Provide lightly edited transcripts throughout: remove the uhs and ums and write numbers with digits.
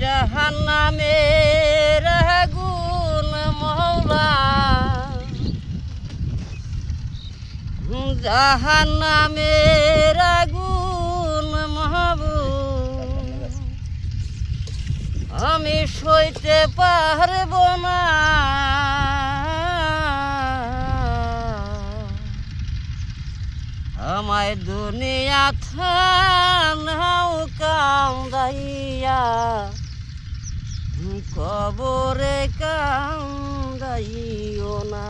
জাহান্নামের আগুন মওলা, জাহান্নামের আগুন মাহবুব, আমি সইতে পারব না। আমায় দুনিয়া থানাও কান্দাইয়া, কবরে কান্দাইও না।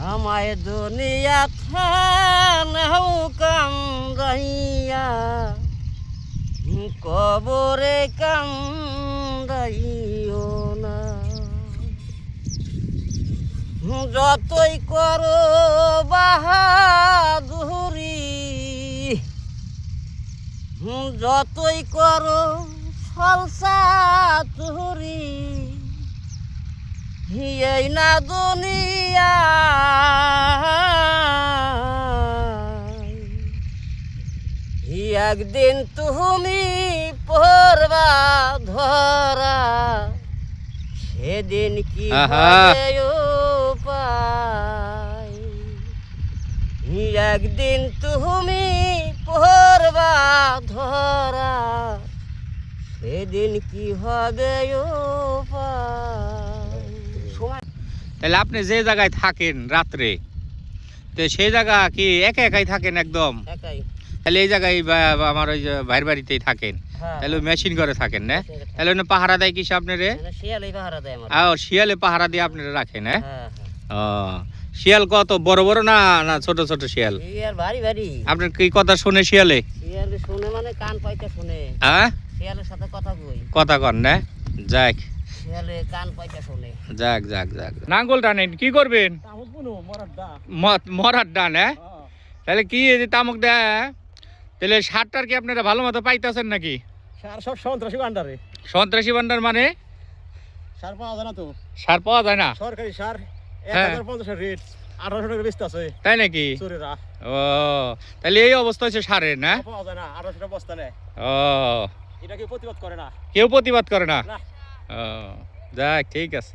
আমায় দুনিয়া থানাও কান্দাইয়া, কবরে কান্দাইও না। যতই করো বাহাদুরি, যতই করো ফলসা তুরি, এই না দুনিয়া একদিন তুমি পড়বা ধরা, সেদিন কি হবে উপায়? একদিন তুমি পড়বা ধরা, সেদিন কি হবে উপায়? তাহলে আপনি যে জায়গায় থাকেন রাত্রে, তো সেই জায়গা কি একা একাই থাকেন? একদম একাই। তাহলে এই জায়গায় আমার ওই যে ভাইয়ের বাড়িতেই থাকেন, তাহলে মেশিন করে থাকেন না? তাহলে ওখানে পাহারা দেয় কিসে আপনারে? শিয়ালে পাহারা দেয় আমার। শিয়ালে পাহারা দিয়ে আপনারা রাখেন? হ্যাঁ। ও, শিয়াল কত বড় বড় না না ছোট ছোট শিয়াল? শিয়াল ভারী ভারী। আপনার কি কথা শুনে শিয়ালে? শিয়ালে শুনে মানে কান পাইতে শুনে। হ্যাঁ, শিয়ালের সাথে কথা কই। কথা কন না? যাক, শিয়ালে কান পাইতে শুনে। যাক যাক যাক। নাঙ্গল টানেন কি করবেন? মরার ডান। হ্যাঁ, তাহলে কি তামুক দেয়? তাহলে সারটার কি আপনারা ভালো মতো পাইতেছেন নাকি? সার সব সন্ত্রাসী ভান্ডারে। সন্ত্রাসী ভান্ডার মানে? সার পাওয়া যায় না তো। সার পাওয়া যায় না? সরকারি সার 1050 রেট, 1800 টাকা বেচতে আছে। তাই নাকি? চোরেরা। ও, তাহলে এই অবস্থা হচ্ছে সারের না? পাওয়া যায় না, 1800 টাকা বস্তা নেয়। ও, এটা কেউ প্রতিবাদ করে না। কেউ প্রতিবাদ করে না? না। ও, যাক ঠিক আছে।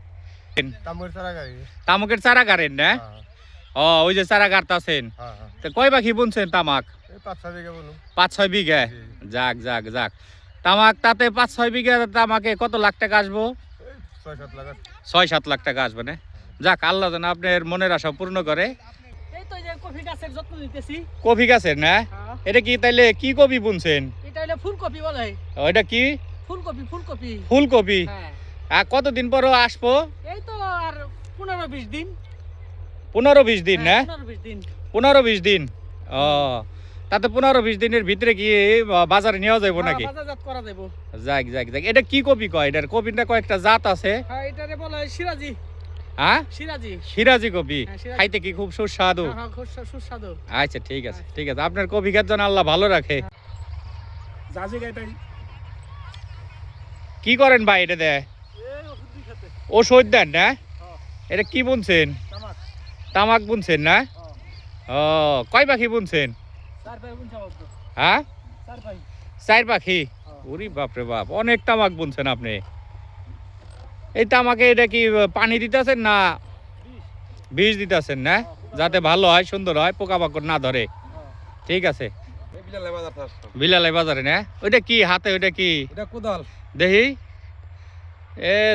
তামুকের চারা গাড়ি। তামাকের চারা গাড়েন না? ও, ওই যে চারা গাড়তাছেন। তো কয় বাকি বুনছেন তামাক? 5-6 বিঘা বুনু। 5-6 বিঘা? যাক যাক যাক। তামাক তাতে 5-6 বিঘা তামাকে কত লাখ টাকা আসবো? 6-7 লাখ। 6-7 লাখ টাকা আসবে না? যাক, আল্লাহ যেন আপনার মনের আশা পূর্ণ করে। এই তো যে কফি গাছের যত্ন নিতেছি। কফি গাছের না? এটা কি তাইলে কি কপি বুনছেন? এটা হলো ফুলকপি বলে। এটা কি? ফুলকপি। ফুলকপি। ফুলকপি। হ্যাঁ। আর কতদিন পর আসবো? এই তো আর 15-20 দিন। 15-20 দিন না? 15-20 দিন। 15-20 দিন। ও, তাতে 15-20 দিনের ভিতরে কি বাজারে নেওয়া যাবে নাকি? বাজারজাত করা যাবে। যাক যাক যাক। এটা কি কপি কয়? এটার কপিটা কয়েকটা জাত আছে? হ্যাঁ, এটারে বলা হয় সিরাজি। হ্যাঁ, সিরাজি। সিরাজি কপি। হ্যাঁ, সিরাজি। খাইতে কি খুব সুস্বাদু? হ্যাঁ, খুব সুস্বাদু। আচ্ছা ঠিক আছে ঠিক আছে। আপনার কপি গাছ যেন আল্লাহ ভালো রাখে। জাজি গাইটাই। কি করেন ভাই এটা দেয়? ওষুধ দেন না? এটা কি বুনছেন? তামাক। তামাক বুনছেন না? ও, কয় পাখি বুনছেন? 4 পাই বুনছা বলতো। হ্যাঁ, 4 পাই। 4 পাখি? ওরে বাপরে বাপ, অনেক তামাক বুনছেন আপনি। এই তামাকে এটা কি পানি দিতেছেন না বীজ দিতেছেন না? যাতে ভালো হয়, সুন্দর হয়, পোকামাকড় না ধরে। ঠিক আছে। বিলালাই বাজারে না? ওইটা কি হাতে? ওইটা কি? এটা কোদাল। দেখি।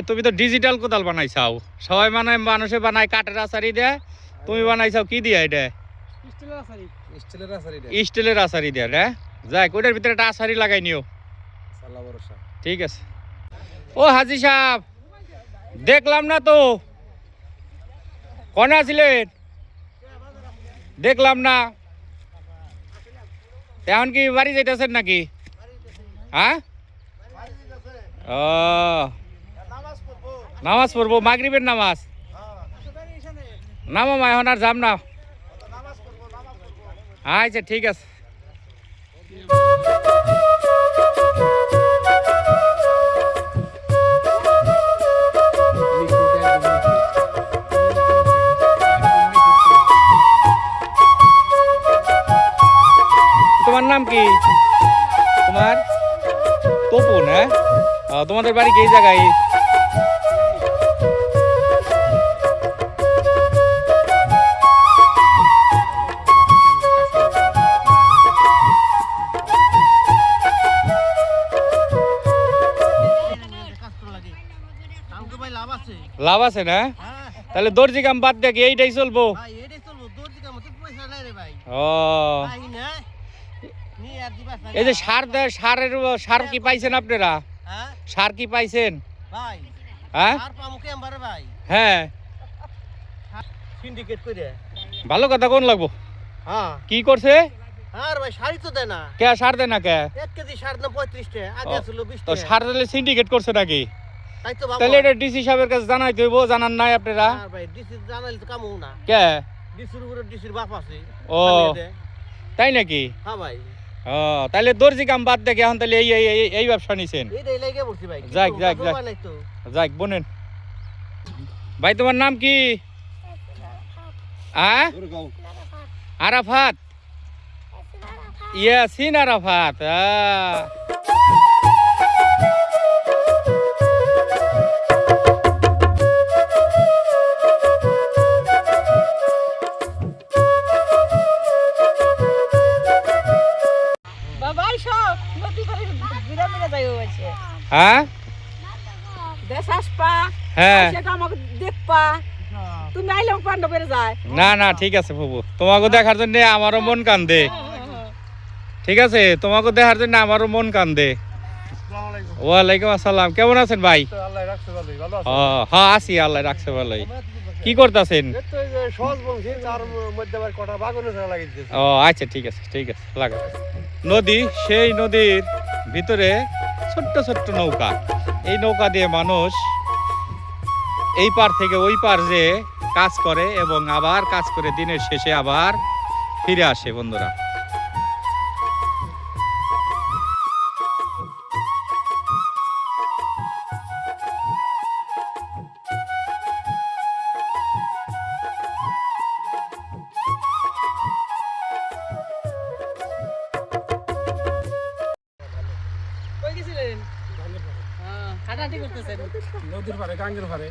তুমি তো ডিজিটাল কোদাল বানাইছাও। সবাই মানে মানুষে বানায় কাঠের আচারি দেয়, তুমি বানাইছাও কি দিয়া? এটা স্টিলের আছাড়ি। স্টিলের আছাড়ি। স্টিলের আচারি দেয় না? যাক, ওইটার ভিতরে একটা আচারি লাগাই নিও। সাল্লা ভরসা। ঠিক আছে। ও হাজি সাহেব, দেখলাম না তো, কোন আছিলেন? দেখলাম না। এখন কি বাড়ি যাইতেছেন নাকি? হ্যাঁ, ও, নামাজ পড়বো, মাগরিবের নামাজ। নামা মা, এখন আর যাম না। আচ্ছা ঠিক আছে। তোমার নাম কি? তোমার তপন, হ্যাঁ? তোমাদের বাড়ি কি এই জায়গায়? লাভ আছে না? তাহলে দর্জি কাম বাদ দেখে এইটাই চলবো। ও এই যে সার দেয়, সার কি পাইছেন আপনারা? সার কি পাইছেন? হ্যাঁ হ্যাঁ, ভালো কথা কোন লাগবো? কি করছে? কে সার দেয় না? কে তো সার দিলে সিন্ডিকেট করছে নাকি? তাহলে এটা ডিসি সাহেবের কাছে জানাইতে হইব, জানান নাই আপনারা? কে? ও তাই নাকি? ও তাহলে দর্জি কাম বাদ দেখে এখন তাহলে এই ব্যবসা নিছেন? যাক যাক যাক যাক বোনেন। ভাই তোমার নাম কি? আরাফাত? ইয়াসিন আরাফাত। হ্যাঁ না না ঠিক আছে বাবু, তোমাকে দেখার জন্য আমারও মন কান্দে। ঠিক আছে, তোমাকে দেখার জন্য আমারও মন কান্দে। ওয়ালাইকুম আসসালাম, কেমন আছেন ভাই? হ্যাঁ আছি, আল্লাহ রাখছে ভালোই। কি করতেছেন? ও আচ্ছা ঠিক আছে ঠিক আছে, লাগা। নদী, সেই নদীর ভিতরে ছোট্ট ছোট্ট নৌকা। এই নৌকা দিয়ে মানুষ এই পার থেকে ওই পার যে কাজ করে এবং আবার কাজ করে দিনের শেষে আবার ফিরে আসে বন্ধুরা। নদীর পারে, গাঙ্গের পারে।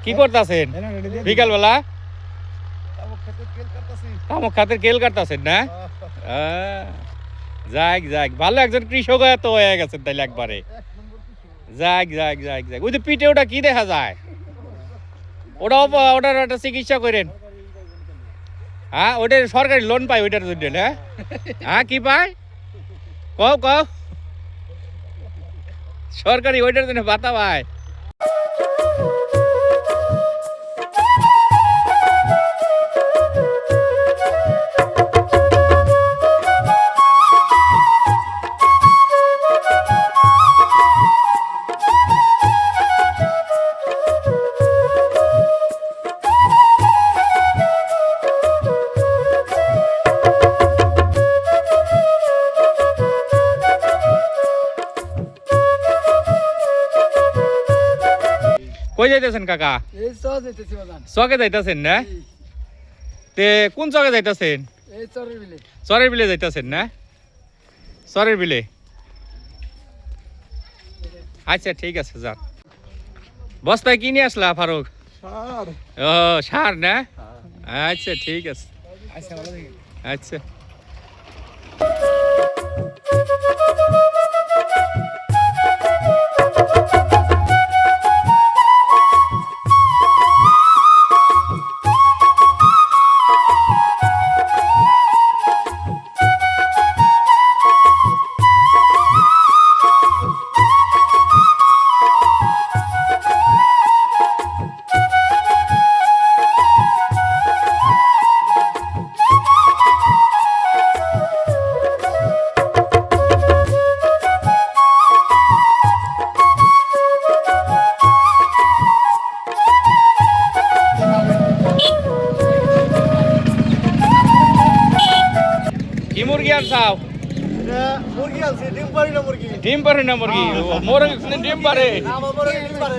কি করতেছেন বিকাল বেলা? তামক খাতের কেল কাটতেছেন না? যাক যাক, ভালো একজন কৃষক তো হয়ে গেছেন তাইলে একবারে। যাক যাক যাক যাক। ওই যে পিঠে ওটা কি দেখা যায়? ওটার একটা চিকিৎসা করেন। হ্যাঁ ওইটার সরকারি লোন পায় ওইটার জন্য। হ্যাঁ হ্যাঁ কি পায়? কও কও। সরকারি ওইটার জন্য ভাতা পায়। কই যাইতেছেন কাকা? এই চক যাইতেছি বাজান। চকে যাইতেছেন না? তে কোন চকে যাইতেছেন? এই চরের বিলে। চরের বিলে যাইতেছেন না? চরের বিলে। আচ্ছা ঠিক আছে যান। বস্তায় কি নিয়ে আসলা ফারুক? সার। ও সার না? আচ্ছা ঠিক আছে। আচ্ছা কি মুরগি আনছাও? মুরগি আছে, ডিম পারি না মুরগি। ডিম পারে না মুরগি? মোর ডিম পারে। আমার বড় ডিম পারে।